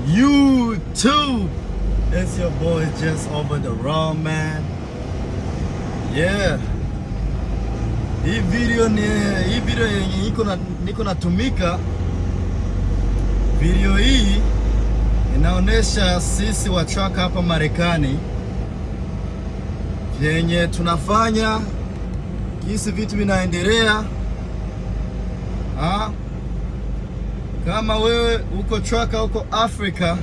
YouTube. It's your boy just over the raw man. Yeah. Hii video yenye niko natumika. Video hii inaonesha sisi wa truck hapa Marekani yenye tunafanya jinsi vitu vinaendelea. Kama wewe uko trucker uko Afrika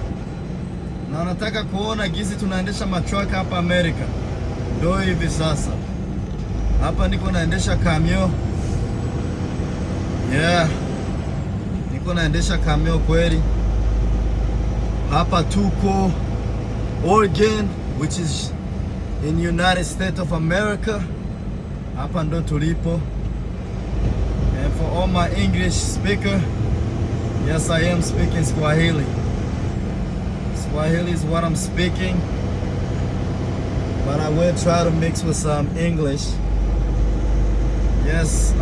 na unataka kuona jinsi tunaendesha matruck hapa Amerika, ndio hivi sasa. Hapa niko naendesha kamio. Yeah. Niko naendesha kamio kweli. Hapa tuko Oregon, which is in United States of America. Hapa ndo tulipo. And for all my English speaker, yes, I am speaking Swahili. Swahili is what I'm speaking, but I will try to mix with some English. Yes,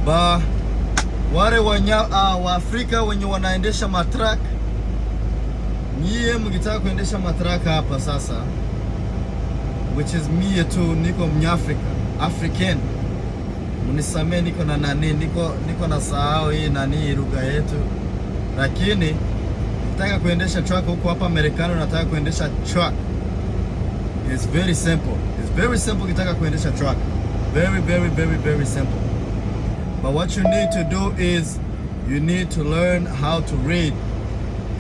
ba wale wa Afrika wenye wanaendesha matruck, nyie mkitaka kuendesha matruck hapa sasa, which is me too, niko Mnyafrika, African. Munisamee, niko na nani, niko na sahau hii nani lugha yetu, lakini nataka kuendesha truck huko hapa Marekani. Nataka kuendesha truck, it's very simple. It's very simple kitaka kuendesha truck, very very very very simple. But what you need to do is you need to learn how to read.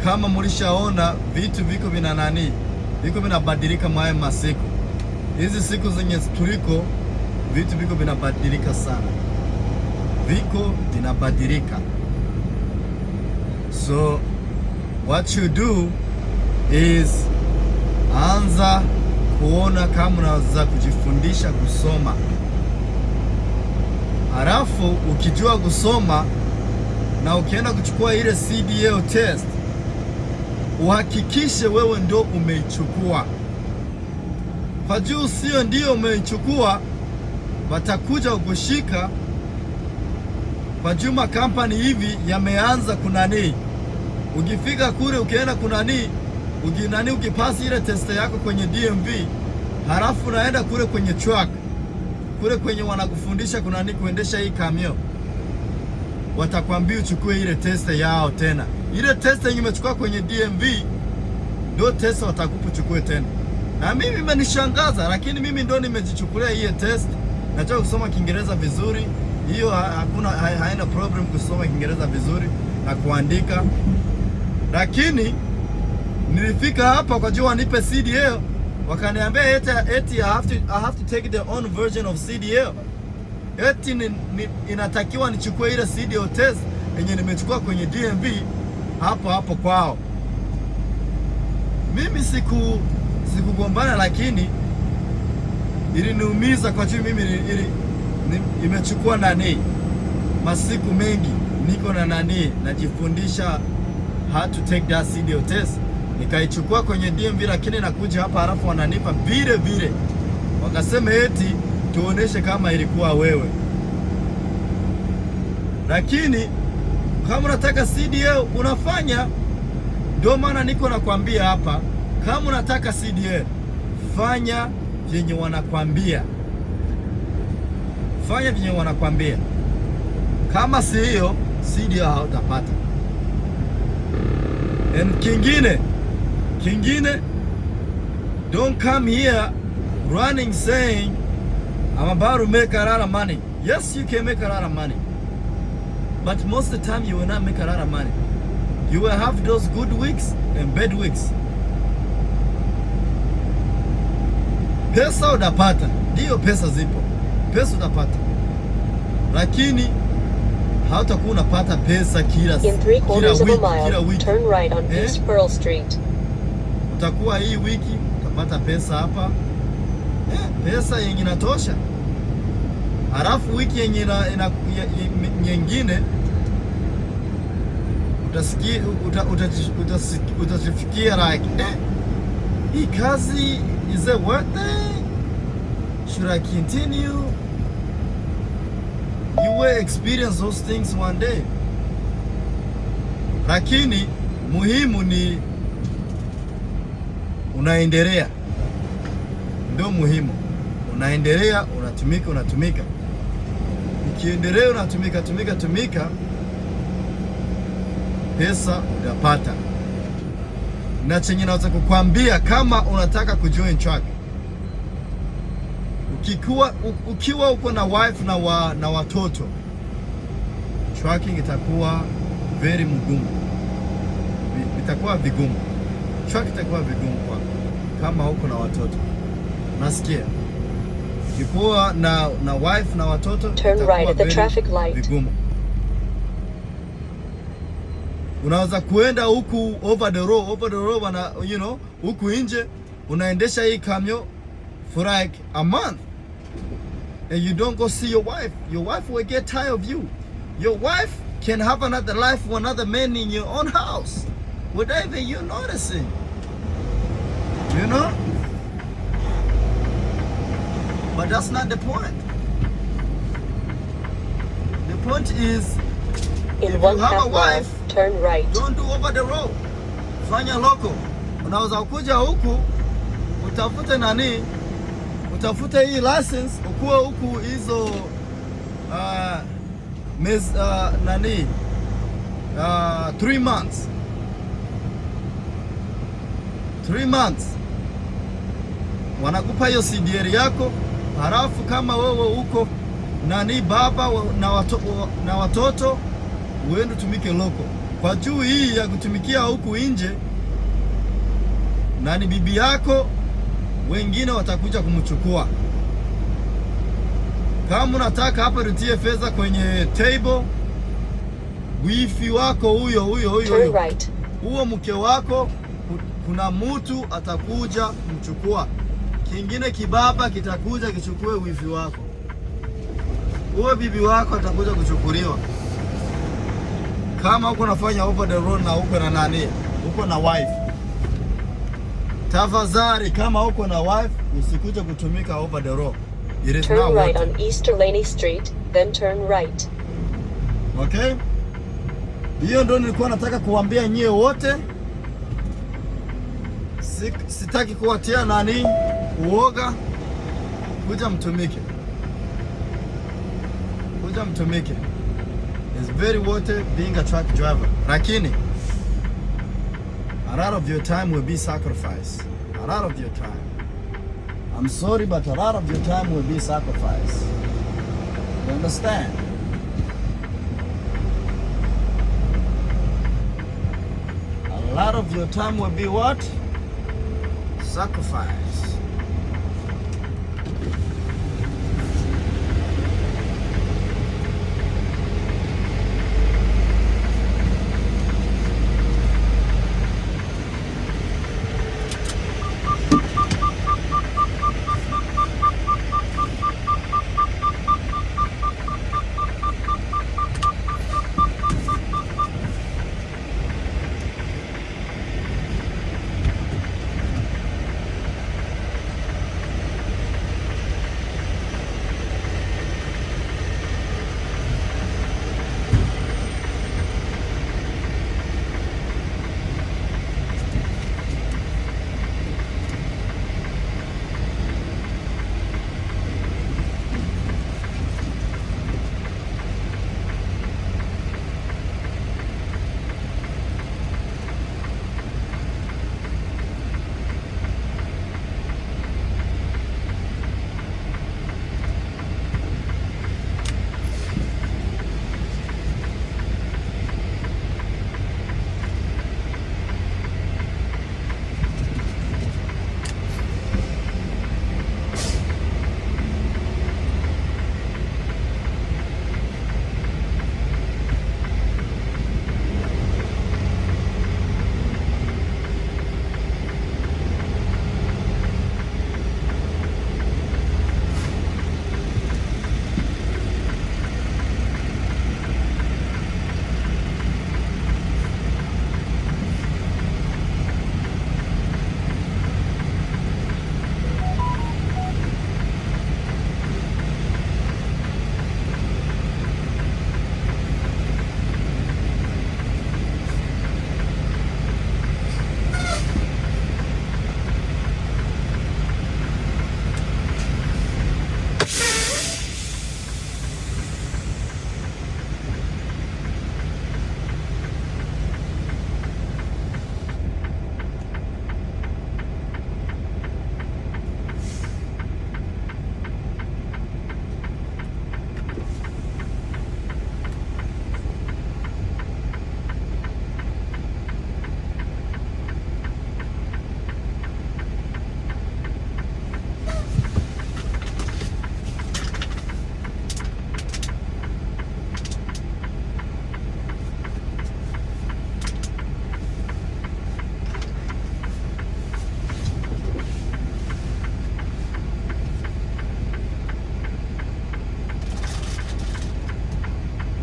Kama mulishaona vitu viko vina nani, viko vinabadilika maya masiku. Hizi siku zenye tuliko, vitu viko vinabadilika sana, viko vinabadilika. So what you do is anza kuona kama unaweza kujifundisha kusoma. Halafu ukijua kusoma na ukienda kuchukua ile CDL test, uhakikishe wewe ndio umeichukua. Kwa juu sio ndio umeichukua, watakuja kukushika. Kwa juma company hivi yameanza kunani. Ukifika kule ukienda kunani, ukipasi ile test yako kwenye DMV, halafu unaenda kule kwenye truck, kule kwenye wanakufundisha kunani kuendesha hii kamio, watakwambia uchukue ile test yao tena. Ile test yenye umechukua kwenye DMV ndio test watakupa uchukue tena. Na mimi imenishangaza, lakini mimi ndo nimejichukulia hii test. Najua kusoma Kiingereza vizuri. Hiyo haina problem kusoma Kiingereza vizuri na kuandika. Lakini nilifika hapa kwa jua nipe CDL, wakaniambia eti I have to take the own version of CDL. Eti inatakiwa nichukue ile CDL test yenye nimechukua kwenye DMV hapo kwao. Mimi sikugombana, lakini iliniumiza kwa juu mimi imechukua nani masiku mengi niko na nani najifundisha how to take that CDL test. Nikaichukua kwenye DMV, lakini nakuja hapa halafu wananipa vile wakasema eti tuoneshe kama ilikuwa wewe. Lakini kama unataka CDL unafanya. Ndio maana niko nakwambia hapa, kama unataka CDL fanya vyenye wanakwambia. Fanya vyenye wanakwambia. Kama si hiyo CDL hautapata. And kingine, don't come here running saying I'm about to make a lot of money. Yes, you can make a lot of money, but most of the time you will not make a lot of money. You will have those good weeks and bad weeks. Pesa utapata, ndio pesa zipo, pesa utapata, lakini hautakuwa unapata pesa kila wiki. Turn right on East Pearl Street. Utakuwa hii wiki utapata pesa hapa, pesa yenye inatosha. Halafu wiki yenye nyingine utajifikia like, hii kazi is it worth it? Should I continue? You will experience those things one day. Lakini muhimu ni unaendelea, ndio muhimu. Unaendelea, unatumika. Ukiendelea unatumika, pesa utapata. Na chenye naweza kukwambia, kama unataka kujoin track, ukiwa uko na wife na watoto, tracking itakuwa very mgumu, itakuwa vigumu. Track itakuwa vigumu kwako kama uko na watoto. Nasikia ukikuwa na wife na watoto, turn right at the traffic light. Vigumu. Unaweza kuenda huku over the road wana, you know, huku nje unaendesha hii kamyo for like a month and you don't go see your wife. Your wife will get tired of you. Your wife can have another life with another man in your own house without even you noticing. You know? But that's not the point. The point is, in if 1/2 you have a mile, wife, turn right. don't do over the road. Fanya loko. Unaweza kuja huku utafute hii license, ukuwe huku hizo 3 months. 3 months wanakupa hiyo CDL yako, halafu kama wewe uko baba na watoto, uende tumike loko. Kwa juu hii ya kutumikia huku nje, bibi yako wengine watakuja kumchukua. Kama unataka hapa rutie fedha kwenye table, wifi wako huyo huo mke wako, kuna mtu atakuja kumchukua. Kingine kibaba kitakuja kichukue wifi wako. Huyo bibi wako atakuja kuchukuliwa. Kama uko nafanya over the road na uko na wife, tafadhali, kama uko na wife, usikuje kutumika over the road. It is turn right on East Delaney Street, then turn right. Okay? Hiyo ndio nilikuwa nataka kuambia nyie wote. Sitaki kuwatia uoga. Kuja mtumike. It's very worth it being a truck driver. Lakini a lot of your time will be sacrificed. A lot of your time. I'm sorry, but a lot of your time will be sacrificed. You understand? A lot of your time will be what? Sacrifice.